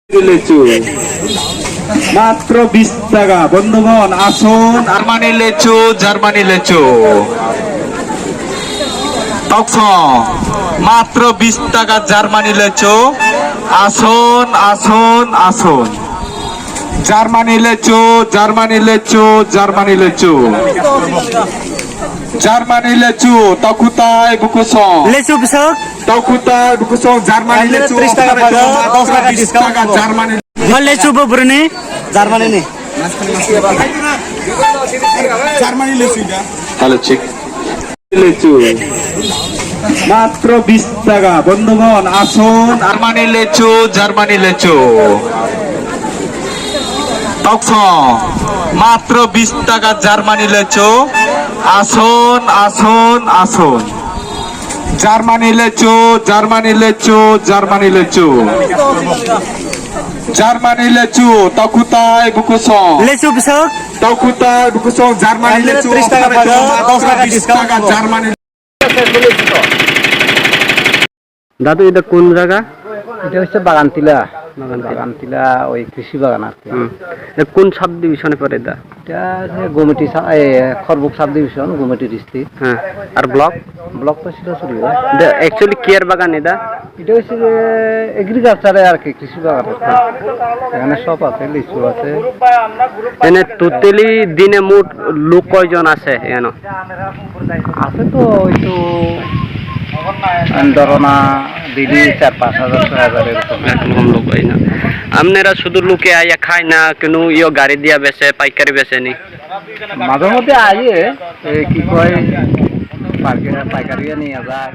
লিচু মাত্র 20 টাকা। বন্ধুগণ আসুন, জার্মানি লিচু, জার্মানি লিচু মাত্র 20 টাকা জার্মানি লিচু। আসুন আসুন আসুন, জার্মানি লিচু, জার্মানি লিচু, জার্মানি লিচু, জার্মানি লিচু তকুতাই বুকুসং লিচু বিশক তকুতাই বুকুসং জার্মানি লিচু 30 টাকা পাবো, 10 টাকা 20 ডিসকাউন্ট টাকা পাবো। জার্মানি লিচু ববরনি জার্মানি নি জার্মানি লিচু হ্যালো চেক লিচু মাত্র 20 টাকা। বন্ধুগণ আসুন, জার্মানি লিচু, জার্মানি লিচু মাত্র 20 টাকা জার্মানি লিচু। আসুন আসুন আসুন, জার্মানি লিচু, জার্মানি লিচু, জার্মানি লিচু, জার্মানি লিচু তকুতাই বুকুসং লিচু বিশক তকুতাই বুকুসং জার্মানি লিচু 30 টাকা পাবো, 10 টাকা 20 ডিসকাউন্ট টাকা পাবো। জার্মানি। দাদু এটা কোন জায়গা? এটা হচ্ছে বাগানটিলা, বাগানটিলা ওই কৃষি বাগান আর কি। এটা কোন সাব ডিভিশনে পড়ে এটা? এটা হচ্ছে গোমেটি খরবুক সাব ডিভিশন, গোমেটি ডিস্ট্রিক্ট। হ্যাঁ, আর ব্লক? ব্লক তো শিরোচুরি। এটা অ্যাকচুয়ালি কেয়ার বাগান এটা? এটা হচ্ছে যে এগ্রিকালচারে আর কি, কৃষি বাগান। এখানে সব আছে, লিচু আছে। এনে টোটালি দিনে মোট লোক কয়জন আছে এখানে? আছে তো ওই তো ধরো না দিদি 4-5 হাজার 6 হাজার এরকম। এরকম লোক হয় না। আপনারা শুধু লোকে আইয়া খায় না, কোনো গাড়ি দিয়া বেচে, পাইকারি বেচে নি? মাঝে মধ্যে আইয়ে কি কয় পাইকারি নিয়ে যায়।